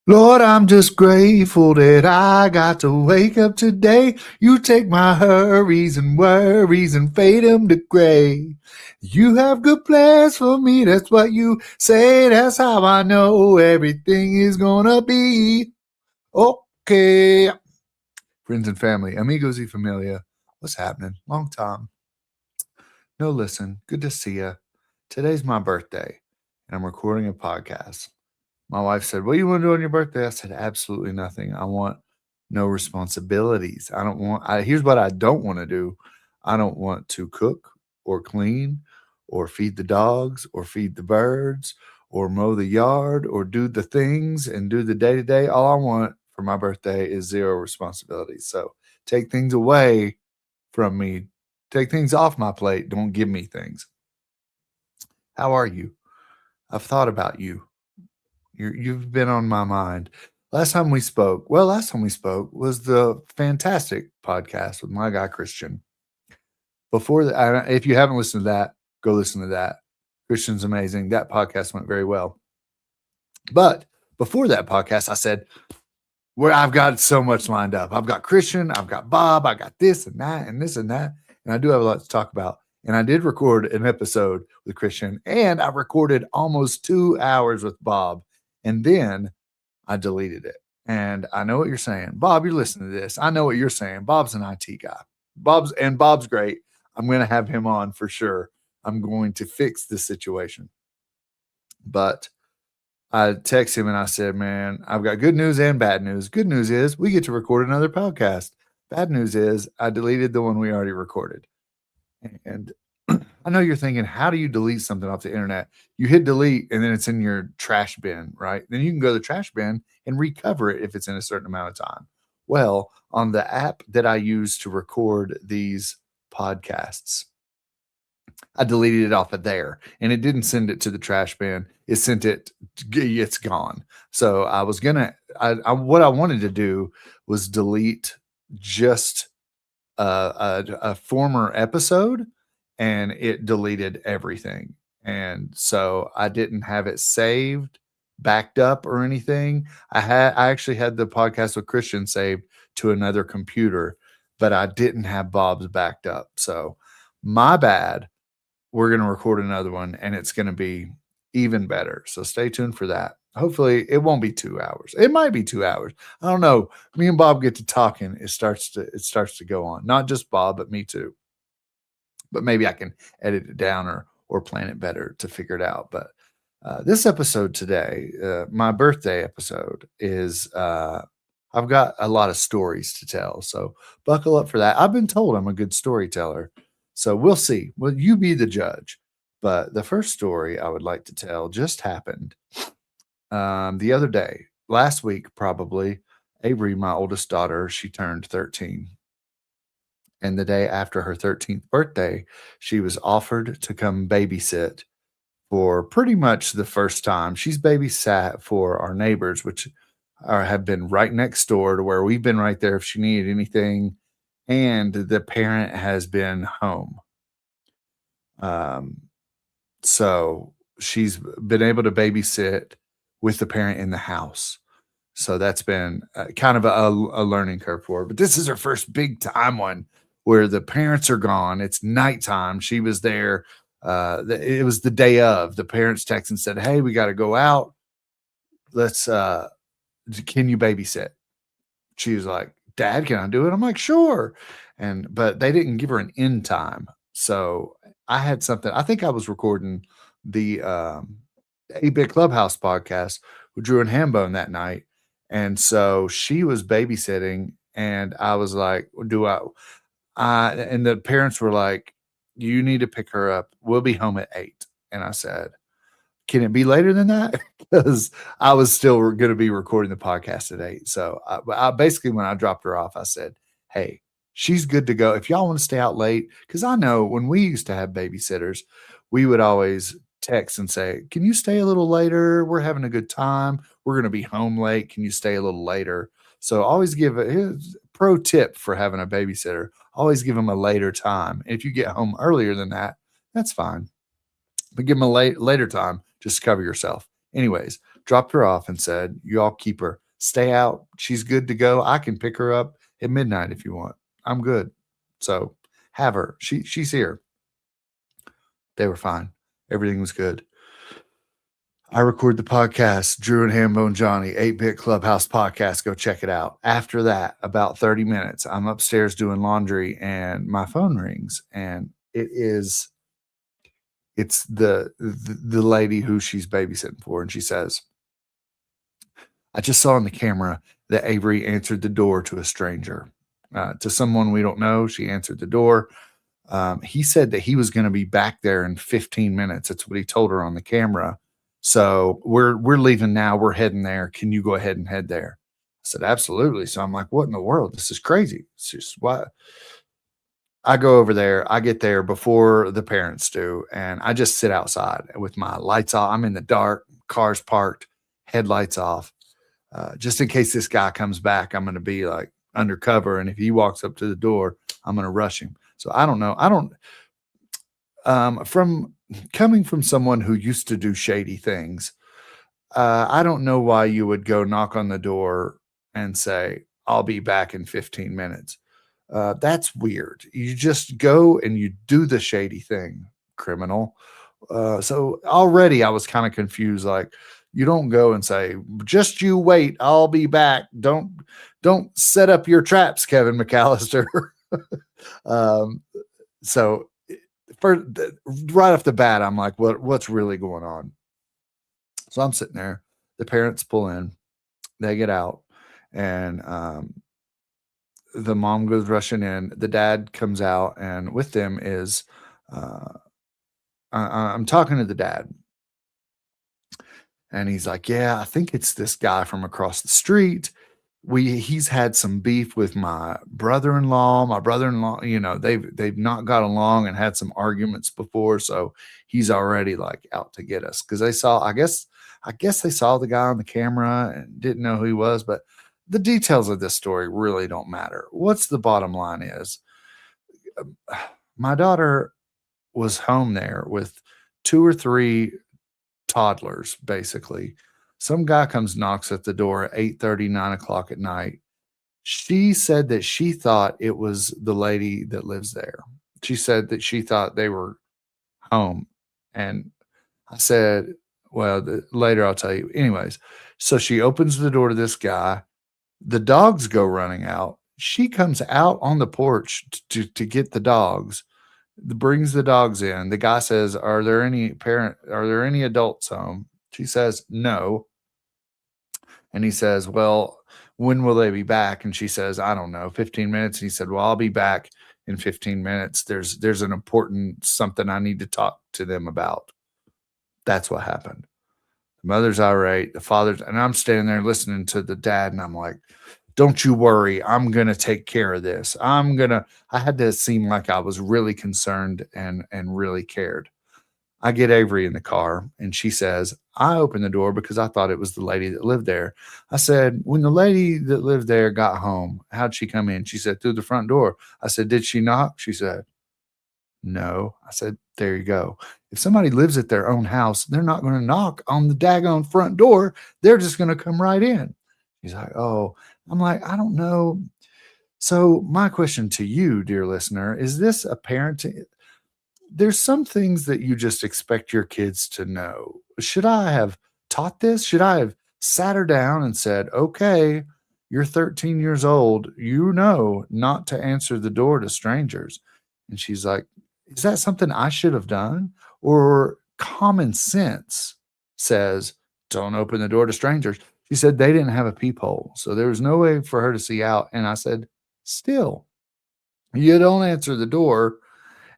Lord, I'm just grateful that I got to wake up today. You take my hurries and worries and fade them to gray. You have good plans for me. That's what you say. That's how I know everything is gonna be okay. Friends and family, amigos y familia, what's happening? Long time. No, listen, good to see you. Today's my birthday, and I'm recording a podcast. My wife said, "What do you want to do on your birthday?" I said, "Absolutely nothing. I want no responsibilities. I don't want, here's what I don't want to do. I don't want to cook or clean or feed the dogs or feed the birds or mow the yard or do the things and do the day to day. All I want for my birthday is zero responsibilities. So take things away from me, take things off my plate. Don't give me things." How are you? I've thought about you. You've been on my mind. Last time we spoke was the fantastic podcast with my guy Christian. Before that, if you haven't listened to that, go listen to that. Christian's amazing. That podcast went very well. But before that podcast, I said, where I've got so much lined up. I've got Christian, I've got Bob, I got this and that and this and that. And I do have a lot to talk about. And I did record an episode with Christian, and I recorded almost 2 hours with Bob. And then I deleted it. And I know what you're saying. Bob, you're listening to this. I know what you're saying. Bob's an IT guy. Bob's great. I'm going to have him on for sure. I'm going to fix this situation. But I text him and I said, "Man, I've got good news and bad news. Good news is we get to record another podcast. Bad news is I deleted the one we already recorded." And I know you're thinking, how do you delete something off the internet? You hit delete and then it's in your trash bin, right? Then you can go to the trash bin and recover it if it's in a certain amount of time. Well, on the app that I use to record these podcasts, I deleted it off of there and it didn't send it to the trash bin. It sent it, it's gone. So I was gonna, what I wanted to do was delete just a former episode, and it deleted everything. And so I didn't have it saved, backed up or anything. I actually had the podcast with Christian saved to another computer, but I didn't have Bob's backed up. So my bad. We're going to record another one and it's going to be even better. So stay tuned for that. Hopefully it won't be 2 hours. It might be 2 hours. I don't know. Me and Bob get to talking. It starts to go on. Not just Bob, but me too. But maybe I can edit it down or plan it better to figure it out. But this episode today, my birthday episode, is I've got a lot of stories to tell. So buckle up for that. I've been told I'm a good storyteller. So we'll see. Well, you be the judge. But the first story I would like to tell just happened the other day, last week, probably. Avery, my oldest daughter, she turned 13. And the day after her 13th birthday, she was offered to come babysit for pretty much the first time. She's babysat for our neighbors, which have been right next door to where we've been right there if she needed anything. And the parent has been home. So she's been able to babysit with the parent in the house. So that's been kind of a learning curve for her. But this is her first big time one where the parents are gone. It's nighttime. She was there. It was the day of. The parents texted and said, "Hey, we got to go out. Let's, can you babysit?" She was like, "Dad, can I do it?" I'm like, "Sure." But they didn't give her an end time. So I had something. I think I was recording the 8-Bit Clubhouse podcast with Drew and Hambone that night. And so she was babysitting, and I was like, and the parents were like, "You need to pick her up. We'll be home at 8." And I said, "Can it be later than that?" Because I was still going to be recording the podcast at 8. So I basically, when I dropped her off, I said, "Hey, she's good to go. If y'all want to stay out late," because I know when we used to have babysitters, we would always text and say, "Can you stay a little later? We're having a good time. We're going to be home late. Can you stay a little later?" So always give a pro tip for having a babysitter. Always give them a later time. If you get home earlier than that, that's fine. But give them a later time just to cover yourself. Anyways, dropped her off and said, "You all keep her. Stay out. She's good to go. I can pick her up at midnight if you want. I'm good. So have her. She's here." They were fine. Everything was good. I record the podcast, Drew and Hambone Johnny, 8-Bit Clubhouse podcast. Go check it out. After that, about 30 minutes, I'm upstairs doing laundry and my phone rings, and it's the lady who she's babysitting for, and she says, "I just saw on the camera that Avery answered the door to a stranger, to someone we don't know. She answered the door. He said that he was going to be back there in 15 minutes. That's what he told her on the camera. So we're leaving now. We're heading there. Can you go ahead and head there?" I said, "Absolutely." So I'm like, "What in the world? This is crazy." It's just why. I go over there. I get there before the parents do, and I just sit outside with my lights off. I'm in the dark, cars parked, headlights off, just in case this guy comes back. I'm going to be like undercover, and if he walks up to the door, I'm going to rush him. So I don't know. I don't. From coming from someone who used to do shady things, I don't know why you would go knock on the door and say, "I'll be back in 15 minutes." That's weird. You just go and you do the shady thing, criminal. So already I was kind of confused. Like, you don't go and say, "Just you wait, I'll be back." Don't set up your traps, Kevin McAllister. um, so for right off the bat, I'm like, what's really going on? So I'm sitting there. The parents pull in, they get out, and the mom goes rushing in. The dad comes out, and with them is uh, I'm talking to the dad, and he's like, "Yeah, I think it's this guy from across the street. He's had some beef with my brother-in-law. My brother-in-law, they've not got along and had some arguments before, so he's already like out to get us because they saw. I guess they saw the guy on the camera and didn't know who he was, but the details of this story really don't matter. What's the bottom line is, my daughter was home there with two or three toddlers, basically. Some guy comes, knocks at the door at 8:30, 9 o'clock at night. She said that she thought it was the lady that lives there. She said that she thought they were home. And I said, "Well, later I'll tell you." Anyways, so she opens the door to this guy. The dogs go running out. She comes out on the porch to get the dogs, brings the dogs in. The guy says, are there any adults home?" She says, "No." And he says, "Well, when will they be back?" And she says, "I don't know, 15 minutes." And he said, "Well, I'll be back in 15 minutes. There's an important something I need to talk to them about." That's what happened. The mother's irate, the father's, and I'm standing there listening to the dad, and I'm like, "Don't you worry, I'm gonna take care of this. I had to seem like I was really concerned and really cared. I get Avery in the car, and she says, "I opened the door because I thought it was the lady that lived there." I said, "When the lady that lived there got home, how'd she come in?" She said, "Through the front door." I said, "Did she knock?" She said, "No." I said, "There you go. If somebody lives at their own house, they're not going to knock on the daggone front door. They're just going to come right in." He's like, "Oh." I'm like, "I don't know." So my question to you, dear listener, is this a parenting? There's some things that you just expect your kids to know. Should I have taught this? Should I have sat her down and said, "Okay, you're 13 years old. You know not to answer the door to strangers." And she's like, "Is that something I should have done?" Or common sense says, "Don't open the door to strangers." She said they didn't have a peephole, so there was no way for her to see out. And I said, "Still, you don't answer the door."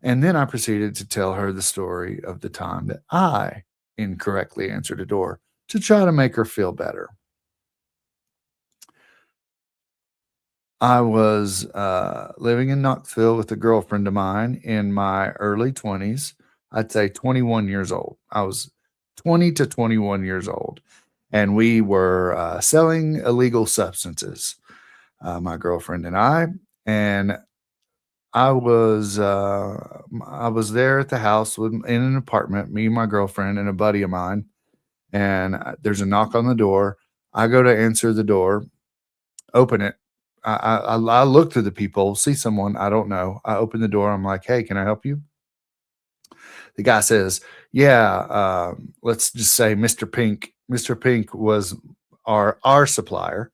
And then I proceeded to tell her the story of the time that I incorrectly answered a door to try to make her feel better. I was living in Knoxville with a girlfriend of mine in my early 20s. I'd say 21 years old. I was 20 to 21 years old. And we were selling illegal substances, my girlfriend and I. And I was there at the house in an apartment, me and my girlfriend and a buddy of mine, and there's a knock on the door. I go to answer the door, open it. I look through the people, see someone I don't know. I open the door. I'm like, "Hey, can I help you?" The guy says, "Yeah, let's just say Mr. Pink. Mr. Pink was our supplier."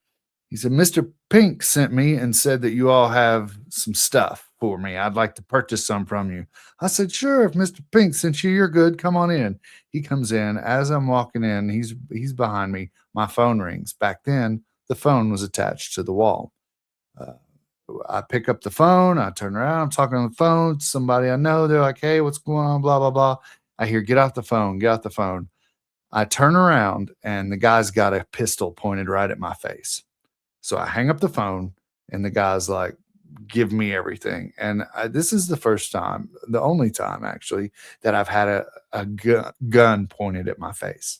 He said, "Mr. Pink sent me and said that you all have some stuff for me. I'd like to purchase some from you." I said, "Sure, if Mr. Pink sent you, you're good. Come on in." He comes in. As I'm walking in, he's behind me. My phone rings. Back then, the phone was attached to the wall. Uh, I pick up the phone. I turn around. I'm talking on the phone to somebody I know. They're like, "Hey, what's going on?" Blah, blah, blah. I hear, "Get off the phone. Get off the phone." I turn around and the guy's got a pistol pointed right at my face. So I hang up the phone and the guy's like, "Give me everything." And this is the first time, the only time actually, that I've had a gun pointed at my face.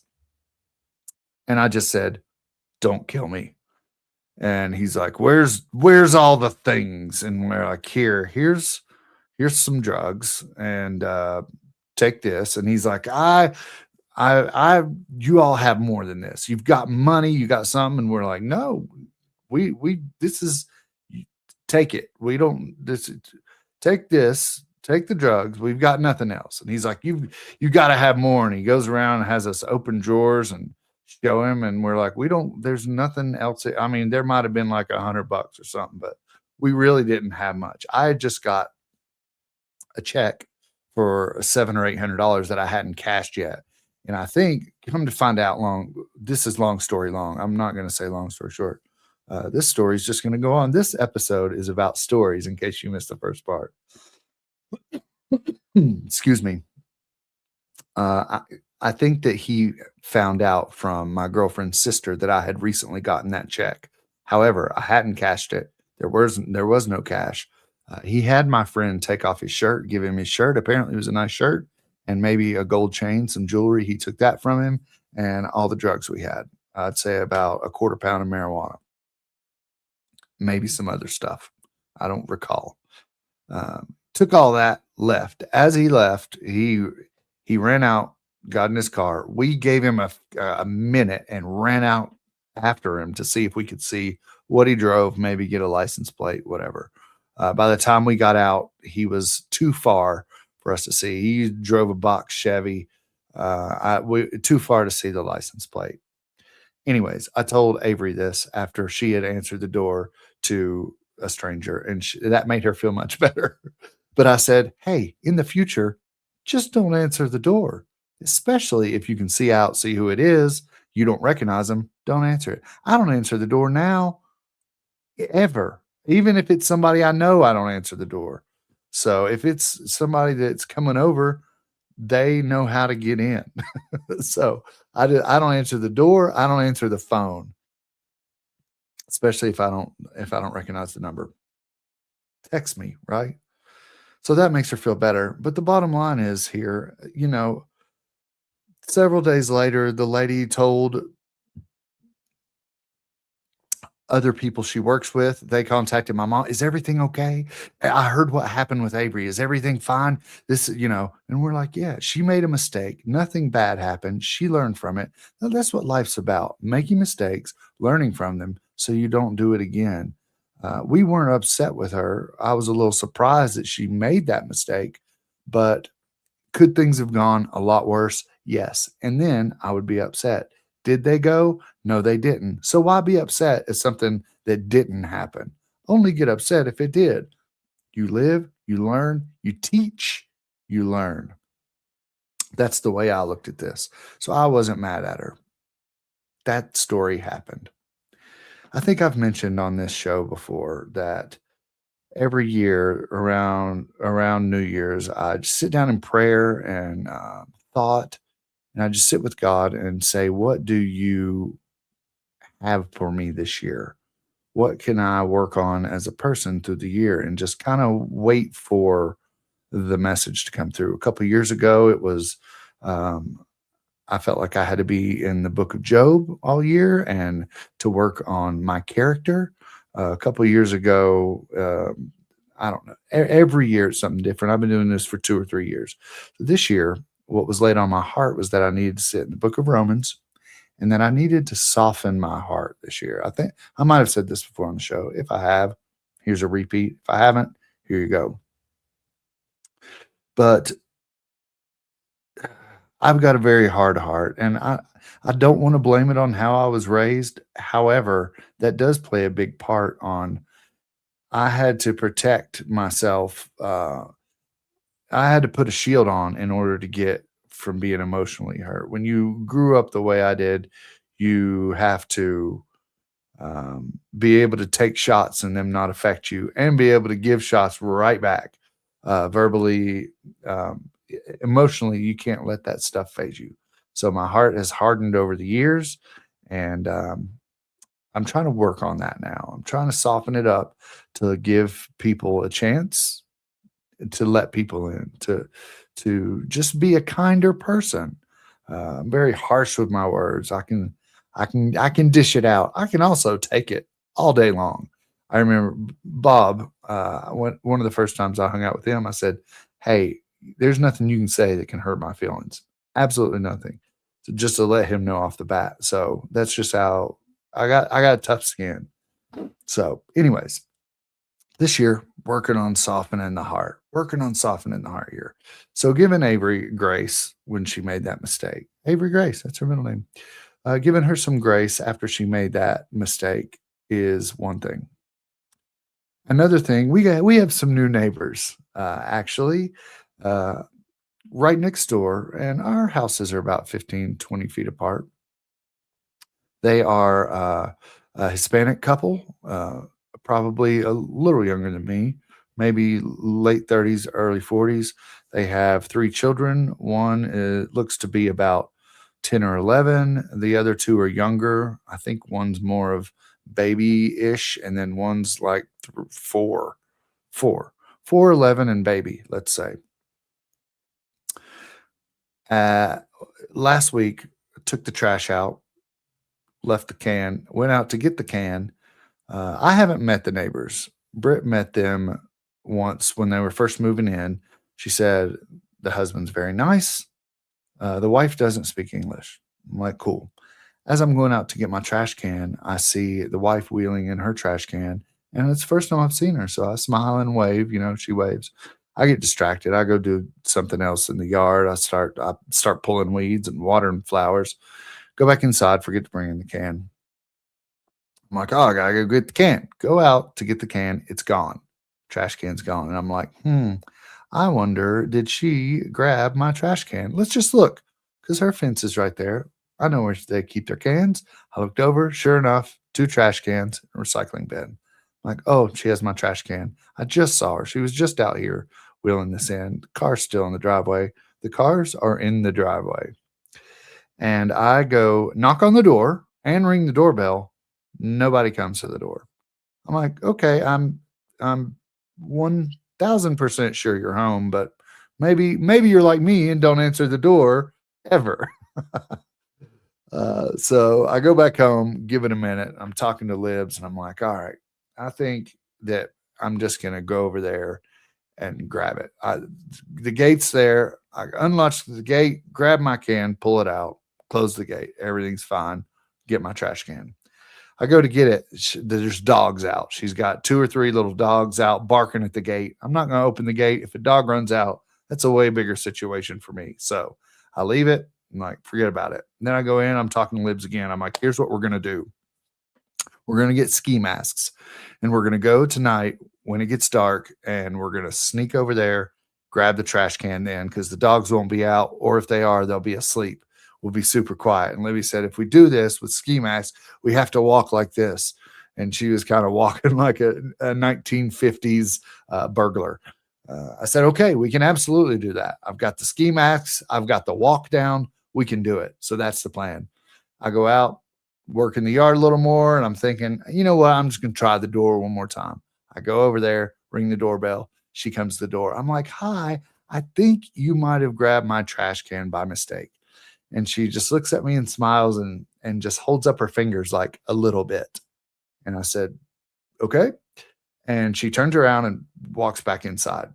And I just said, "Don't kill me." And he's like, "Where's all the things?" And we're like, here's some drugs and take this. And he's like, I you all have more than this. You've got money, you got something." And we're like, "No, we this is take it. We don't this take this, take the drugs. We've got nothing else." And he's like, you got to have more." And he goes around and has us open drawers and show him. And we're like, "We don't, there's nothing else." I mean, there might have been like $100 or something, but we really didn't have much. I had just got a check for $700 or $800 that I hadn't cashed yet. And I think, come to find out, this is long story long. I'm not going to say long story short. This story is just going to go on. This episode is about stories, in case you missed the first part. Excuse me. I think that he found out from my girlfriend's sister that I had recently gotten that check. However, I hadn't cashed it. There was no cash. He had my friend take off his shirt, give him his shirt. Apparently, it was a nice shirt and maybe a gold chain, some jewelry. He took that from him and all the drugs we had. I'd say about a quarter pound of marijuana, maybe some other stuff. I don't recall. Took all that, left. As he left, he ran out, got in his car. We gave him a minute and ran out after him to see if we could see what he drove, maybe get a license plate, whatever. By the time we got out, he was too far for us to see. He drove a box Chevy, too far to see the license plate. Anyways, I told Avery this after she had answered the door to a stranger, and that made her feel much better. But I said, "Hey, in the future, just don't answer the door, especially if you can see out, see who it is. You don't recognize them. Don't answer it." I don't answer the door now, ever. Even if it's somebody I know, I don't answer the door. So if it's somebody that's coming over, they know how to get in. So I don't answer the door. I don't answer the phone, especially if I don't recognize the number. Text me, right? So that makes her feel better. But the bottom line is here, several days later, the lady told other people she works with. They contacted my mom. "Is everything okay? I heard what happened with Avery. Is everything fine?" And we're like, "Yeah, she made a mistake. Nothing bad happened. She learned from it." Now, that's what life's about: making mistakes, learning from them so you don't do it again. We weren't upset with her. I was a little surprised that she made that mistake, but could things have gone a lot worse? Yes. And then I would be upset. Did they go? No, they didn't. So why be upset at something that didn't happen? Only get upset if it did. You live, you learn, you teach, you learn. That's the way I looked at this. So I wasn't mad at her. That story happened. I think I've mentioned on this show before that every year around New Year's, I just sit down in prayer and thought, and I just sit with God and say, "What do you have for me this year? What can I work on as a person through the year?" And just kind of wait for the message to come through. A couple of years ago, it was um, I felt like I had to be in the book of Job all year and to work on my character. A couple of years ago, I don't know. Every year it's something different. I've been doing this for 2 or 3 years. So this year, what was laid on my heart was that I needed to sit in the book of Romans and that I needed to soften my heart this year. I think I might have said this before on the show. If I have, here's a repeat. If I haven't, here you go. But I've got a very hard heart, and I don't want to blame it on how I was raised. However, that does play a big part on I had to protect myself. I had to put a shield on in order to get from being emotionally hurt. When you grew up the way I did, you have to be able to take shots and them not affect you, and be able to give shots right back, verbally, emotionally. You can't let that stuff phase you. So my heart has hardened over the years, and I'm trying to work on that now. I'm trying to soften it up to give people a chance, to let people in, to just be a kinder person. I'm very harsh with my words. I can dish it out. I can also take it all day long. I remember Bob, one of the first times I hung out with him, I said, "Hey, there's nothing you can say that can hurt my feelings. Absolutely nothing." So just to let him know off the bat. So that's just how I got tough skin. So, anyways, this year, working on softening the heart here. So, giving Avery grace when she made that mistake. Avery Grace, that's her middle name. Giving her some grace after she made that mistake is one thing. Another thing, we have some new neighbors, actually, uh, right next door, and our houses are about 15-20 feet apart. They are a Hispanic couple, probably a little younger than me, maybe late 30s, early 40s. They have three children. One looks to be about 10 or 11. The other two are younger. I think one's more of baby ish, and then one's like four, 11, and baby, let's say. Uh, Last week, took the trash out, left the can, went out to get the can. I haven't met the neighbors. Britt met them once when they were first moving in. She said the husband's very nice. The wife doesn't speak English. I'm like, cool. As I'm going out to get my trash can, I see the wife wheeling in her trash can, and it's the first time I've seen her. So I smile and wave. She waves. I get distracted. I go do something else in the yard. I start pulling weeds and watering flowers. Go back inside. Forget to bring in the can. I'm like, oh, I gotta go get the can. Go out to get the can. It's gone. Trash can's gone. And I'm like, I wonder, did she grab my trash can? Let's just look, because her fence is right there. I know where they keep their cans. I looked over. Sure enough, two trash cans, a recycling bin. I'm like, oh, she has my trash can. I just saw her. She was just out here wheeling this in. The car's still in the driveway. The cars are in the driveway. And I go knock on the door and ring the doorbell. Nobody comes to the door. I'm like, okay, I'm 1,000% sure you're home, but maybe you're like me and don't answer the door ever. So I go back home, give it a minute. I'm talking to Libs, and I'm like, all right, I think that I'm just gonna go over there and grab it. The gate's there. I unlatch the gate, grab my can, pull it out, close the gate. Everything's fine. Get my trash can. I go to get it. There's dogs out. She's got two or three little dogs out barking at the gate. I'm not going to open the gate. If a dog runs out, that's a way bigger situation for me. So I leave it. I'm like, forget about it. And then I go in. I'm talking to Libs again. I'm like, here's what we're going to do. We're going to get ski masks, and we're going to go tonight when it gets dark, and we're going to sneak over there, grab the trash can then, because the dogs won't be out, or if they are, they'll be asleep. We'll be super quiet. And Libby said, if we do this with ski masks, we have to walk like this. And she was kind of walking like a 1950s burglar. I said, okay, we can absolutely do that. I've got the ski masks. I've got the walk down. We can do it. So that's the plan. I go out, work in the yard a little more, and I'm thinking, you know what? I'm just going to try the door one more time. I go over there, ring the doorbell. She comes to the door. I'm like, hi, I think you might have grabbed my trash can by mistake. And she just looks at me and smiles and just holds up her fingers like a little bit. And I said, okay. And she turns around and walks back inside.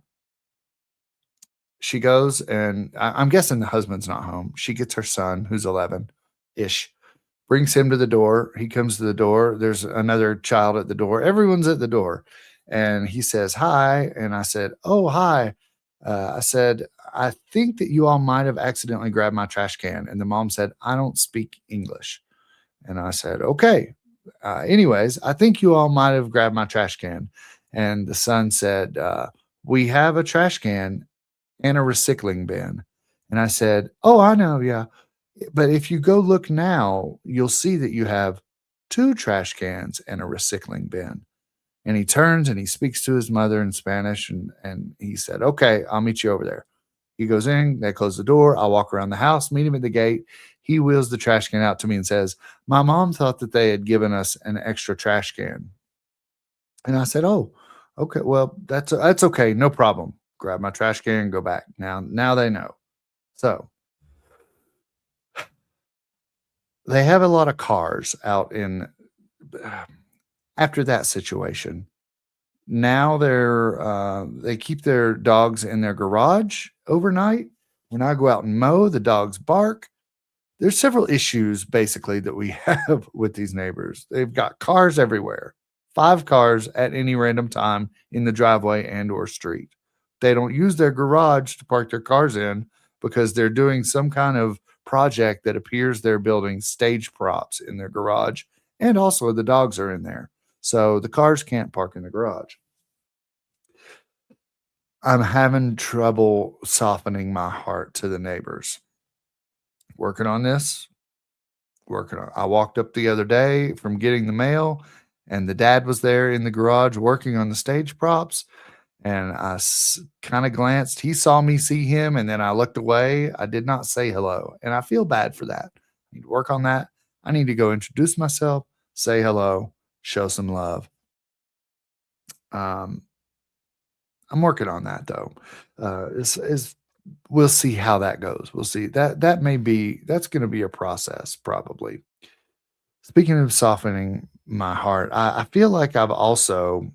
She goes, and I'm guessing the husband's not home. She gets her son, who's 11 ish, brings him to the door. He comes to the door. There's another child at the door. Everyone's at the door. And he says, "Hi." And I said, "Oh, hi." I said, "I think that you all might have accidentally grabbed my trash can." And the mom said, "I don't speak English." And I said, "Okay. Anyways, I think you all might have grabbed my trash can." And the son said, "We have a trash can and a recycling bin." And I said, "Oh, I know. Yeah. But if you go look now, you'll see that you have two trash cans and a recycling bin." And he turns and he speaks to his mother in Spanish. And he said, "Okay, I'll meet you over there." He goes in, they close the door. I walk around the house, meet him at the gate. He wheels the trash can out to me and says, "My mom thought that they had given us an extra trash can." And I said, "Oh, okay. Well, that's okay. No problem." Grab my trash can, go back. Now they know. So they have a lot of cars out in after that situation. Now they keep their dogs in their garage overnight. When I go out and mow, the dogs bark. There's several issues basically that we have with these neighbors. They've got cars everywhere, 5 cars at any random time in the driveway and or street. They don't use their garage to park their cars in because they're doing some kind of project that appears they're building stage props in their garage, and also the dogs are in there. So the cars can't park in the garage. I'm having trouble softening my heart to the neighbors. Working on this, working on I walked up the other day from getting the mail, and the dad was there in the garage working on the stage props, and I kinda glanced. He saw me see him, and then I looked away. I did not say hello, and I feel bad for that. I need to work on that. I need to go introduce myself, say hello, show some love. Um, I'm working on that though. Is We'll see how that goes. We'll see. That's gonna be a process probably. Speaking of softening my heart, I feel like I've also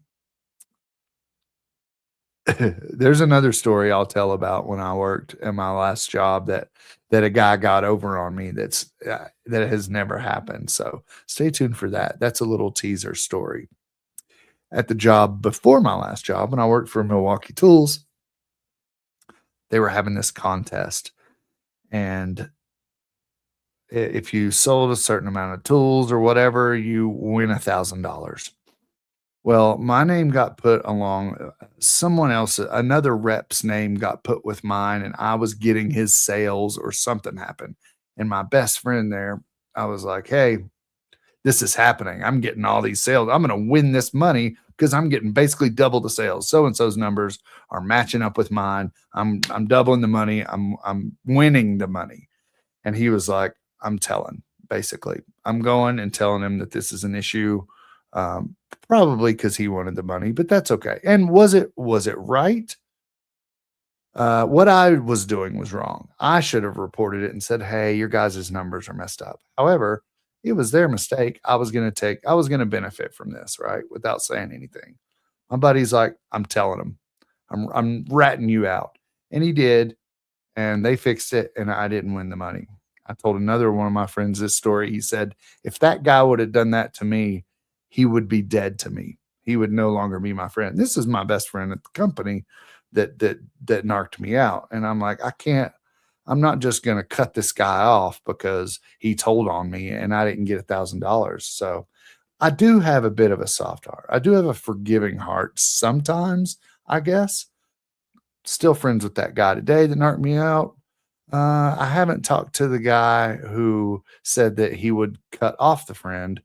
there's another story I'll tell about when I worked at my last job that a guy got over on me that has never happened. So stay tuned for that. That's a little teaser story. At the job before my last job, when I worked for Milwaukee Tools, they were having this contest, and if you sold a certain amount of tools or whatever, you win $1,000. Well, my name got put along someone else, another rep's name got put with mine, and I was getting his sales or something happened. And my best friend there, I was like, "Hey, this is happening. I'm getting all these sales. I'm going to win this money because I'm getting basically double the sales. So and so's numbers are matching up with mine. I'm doubling the money. I'm winning the money." And he was like, "I'm telling, basically. I'm going and telling him that this is an issue." Probably because he wanted the money, but that's okay. And was it right? What I was doing was wrong. I should have reported it and said, "Hey, your guys' numbers are messed up." However, it was their mistake. I was gonna benefit from this, right? Without saying anything. My buddy's like, "I'm telling him. I'm ratting you out." And he did, and they fixed it, and I didn't win the money. I told another one of my friends this story. He said, "If that guy would have done that to me, he would be dead to me. He would no longer be my friend." This is my best friend at the company that narked me out. And I'm like, I'm not just gonna cut this guy off because he told on me and I didn't get $1,000. So I do have a bit of a soft heart. I do have a forgiving heart sometimes, I guess. Still friends with that guy today that knocked me out. I haven't talked to the guy who said that he would cut off the friend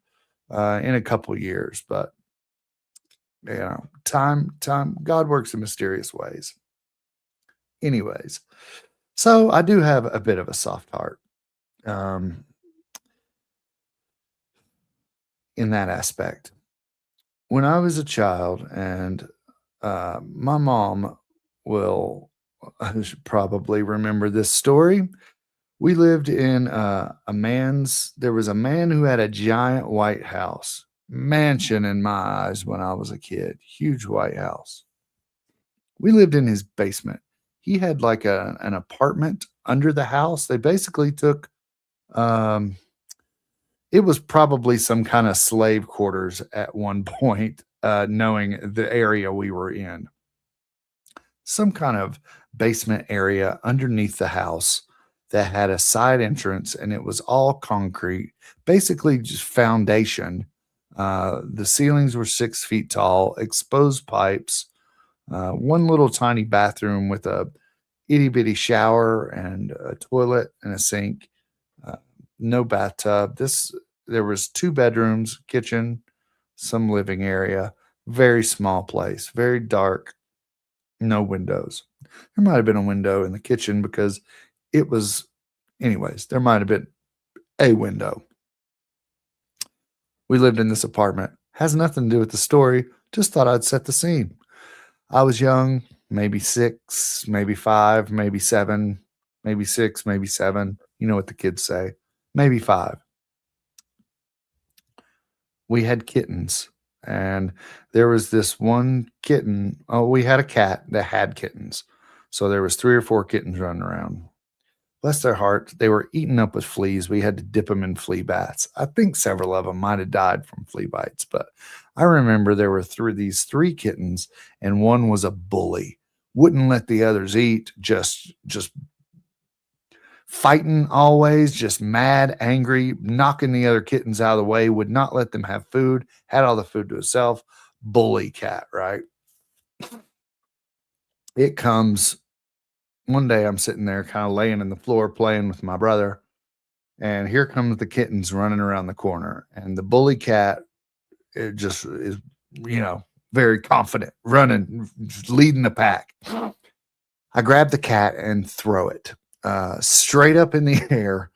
in a couple years, but time, God works in mysterious ways. Anyways, so I do have a bit of a soft heart um, in that aspect. When I was a child, and my mom will should probably remember this story. We lived in there was a man who had a giant white house, mansion in my eyes when I was a kid, huge white house. We lived in his basement. He had like an apartment under the house. They basically took, um, It was probably some kind of slave quarters at one point, knowing the area we were in. Some kind of basement area underneath the house that had a side entrance, and it was all concrete, basically just foundation. The ceilings were 6 feet tall, exposed pipes, one little tiny bathroom with a itty bitty shower and a toilet and a sink. Uh, no bathtub. There was 2 bedrooms, kitchen, some living area. Very small place, very dark, no windows. There might have been a window in the kitchen because it was, anyways, there might have been a window. We lived in this apartment. Has nothing to do with the story. Just thought I'd set the scene. I was young, maybe 6, maybe 5, maybe 7, maybe 6, maybe 7. You know what the kids say. Maybe 5. We had kittens, and there was this one kitten. Oh, we had a cat that had kittens. So there was 3 or 4 kittens running around. Bless their hearts, they were eaten up with fleas. We had to dip them in flea baths. I think several of them might have died from flea bites, but I remember there were these 3 kittens, and one was a bully. Wouldn't let the others eat, just fighting always, just mad, angry, knocking the other kittens out of the way, would not let them have food, had all the food to himself. Bully cat, right? It comes one day, I'm sitting there kind of laying in the floor playing with my brother, and here comes the kittens running around the corner. And the bully cat, it just is, very confident, running, leading the pack. I grab the cat and throw it straight up in the air.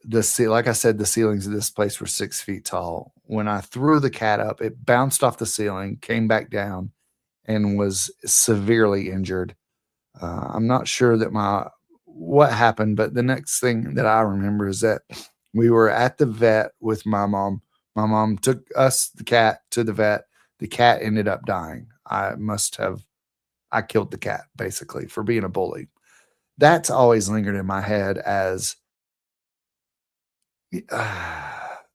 Like I said, the ceilings of this place were 6 feet tall. When I threw the cat up, it bounced off the ceiling, came back down, and was severely injured. I'm not sure what happened, but the next thing that I remember is that we were at the vet with my mom. My mom took the cat to the vet. The cat ended up dying. I killed the cat basically for being a bully. That's always lingered in my head as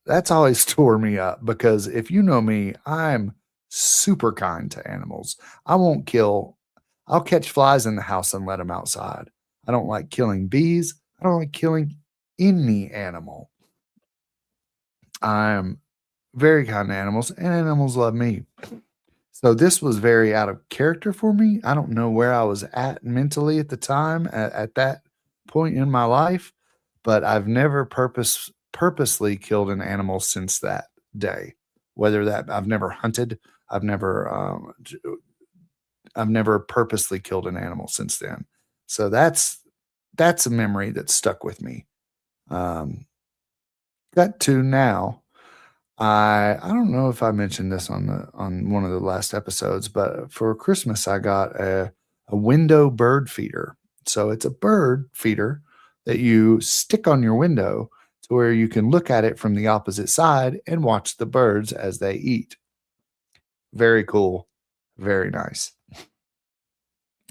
that's always tore me up, because if you know me, I'm super kind to animals. I'll catch flies in the house and let them outside. I don't like killing bees. I don't like killing any animal. I'm very kind to animals, and animals love me. So this was very out of character for me. I don't know where I was at mentally at the time, at that point in my life, but I've never purposely killed an animal since that day. Whether that I've never hunted, I've never purposely killed an animal since then. So that's a memory that stuck with me. Um, got to now. I don't know if I mentioned this on one of the last episodes, but for Christmas I got a window bird feeder. So it's a bird feeder that you stick on your window to where you can look at it from the opposite side and watch the birds as they eat. Very cool. Very nice.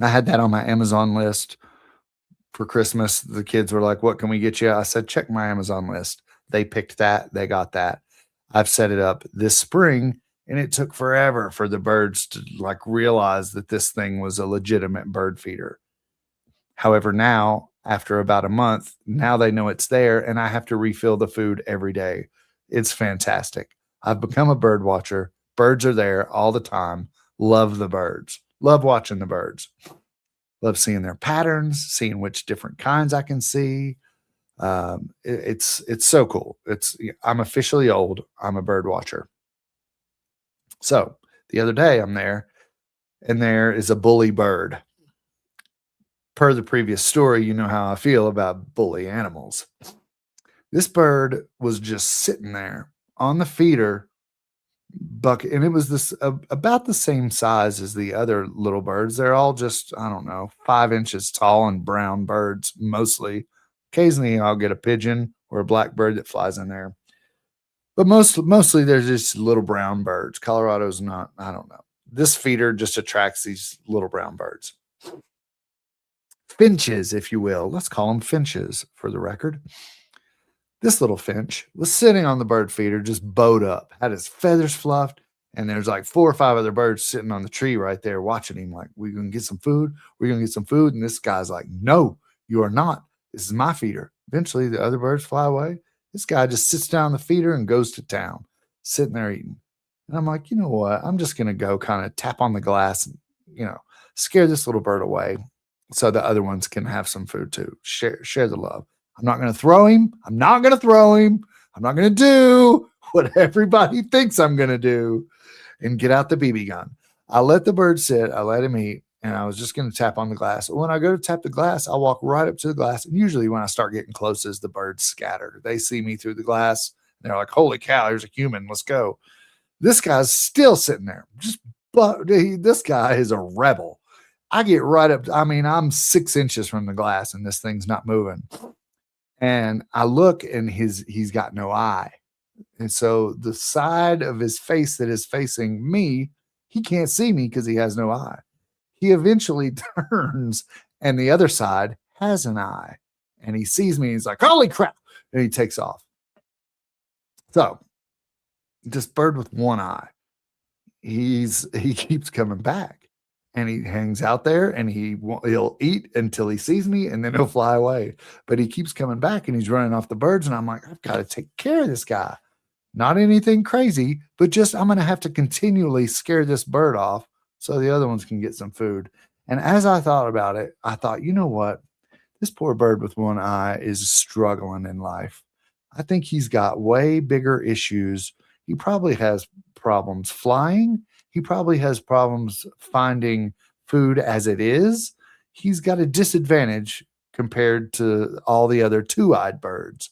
I had that on my Amazon list for Christmas. The kids were like, "What can we get you?" I said, "Check my Amazon list." They picked that. They got that. I've set it up this spring, and it took forever for the birds to realize that this thing was a legitimate bird feeder. However, now, after about a month, now they know it's there, and I have to refill the food every day. It's fantastic. I've become a bird watcher. Birds are there all the time. Love the birds. Love watching the birds. Love seeing their patterns, seeing which different kinds I can see. It's so cool. I'm officially old. I'm a bird watcher. So the other day I'm there, and there is a bully bird. Per the previous story, you know how I feel about bully animals. This bird was just sitting there on the feeder bucket, and it was about the same size as the other little birds. They're all just, I don't know, 5 inches tall and brown birds mostly. Occasionally I'll get a pigeon or a blackbird that flies in there, but mostly they're just little brown birds. Colorado's not, I don't know. This feeder just attracts these little brown birds. Finches, if you will. Let's call them finches for the record. This little finch was sitting on the bird feeder, just bowed up, had his feathers fluffed, and there's like 4 or 5 other birds sitting on the tree right there watching him, like, "We gonna get some food? We're gonna get some food." And this guy's like, "No, you are not. This is my feeder." Eventually, the other birds fly away. This guy just sits down on the feeder and goes to town, sitting there eating. And I'm like, you know what? I'm just gonna go kind of tap on the glass and, you know, scare this little bird away so the other ones can have some food too. Share the love. I'm not gonna throw him. I'm not gonna throw him. I'm not gonna do what everybody thinks I'm gonna do and get out the BB gun. I let the bird sit. I let him eat. And I was just going to tap on the glass. When I go to tap the glass, I walk right up to the glass. And usually when I start getting close, as the birds scatter, they see me through the glass. And they're like, "Holy cow, there's a human. Let's go." This guy's still sitting there. This guy is a rebel. I get right up. I mean, I'm 6 inches from the glass and this thing's not moving. And I look and he's got no eye. And so the side of his face that is facing me, he can't see me because he has no eye. He eventually turns and the other side has an eye. And he sees me and he's like, "Holy crap." And he takes off. So this bird with one eye, he keeps coming back and he hangs out there and he'll eat until he sees me and then he'll fly away. But he keeps coming back and he's running off the birds. And I'm like, I've got to take care of this guy. Not anything crazy, but just I'm going to have to continually scare this bird off so the other ones can get some food. And as I thought about it, I thought, you know what? This poor bird with one eye is struggling in life. I think he's got way bigger issues. He probably has problems flying. He probably has problems finding food as it is. He's got a disadvantage compared to all the other two-eyed birds.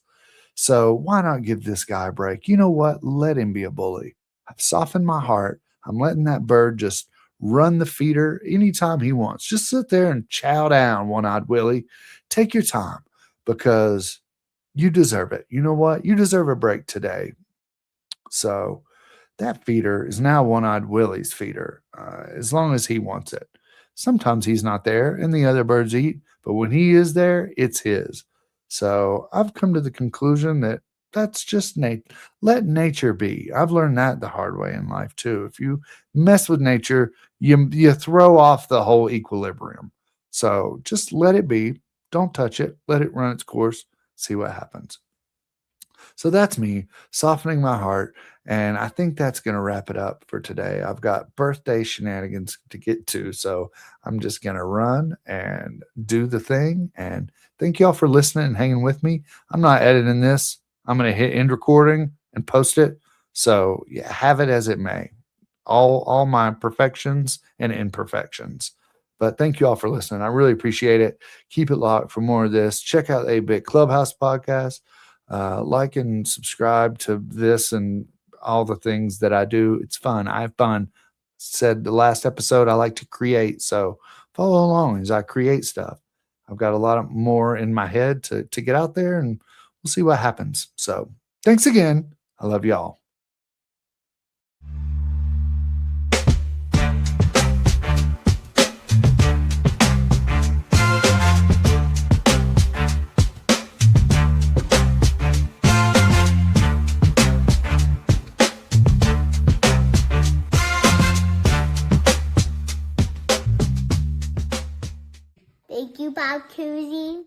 So why not give this guy a break? You know what? Let him be a bully. I've softened my heart. I'm letting that bird just run the feeder anytime he wants. Just sit there and chow down, One-Eyed Willie. Take your time because you deserve it. You know what? You deserve a break today. So that feeder is now One-Eyed Willie's feeder, as long as he wants it. Sometimes he's not there and the other birds eat, but when he is there, it's his. So I've come to the conclusion that that's just let nature be. I've learned that the hard way in life too. If you mess with nature, you throw off the whole equilibrium. So just let it be. Don't touch it. Let it run its course. See what happens. So that's me softening my heart. And I think that's going to wrap it up for today. I've got birthday shenanigans to get to. So I'm just going to run and do the thing. And thank y'all for listening and hanging with me. I'm not editing this. I'm going to hit end recording and post it. So yeah, have it as it may. All my perfections and imperfections. But thank you all for listening. I really appreciate it. Keep it locked for more of this. Check out 8-Bit Clubhouse podcast. Like and subscribe to this and all the things that I do. It's fun. I have fun. Said the last episode, I like to create. So follow along as I create stuff. I've got a lot more in my head to get out there and we'll see what happens. So thanks again. I love y'all. Thank you, Bob Cousy.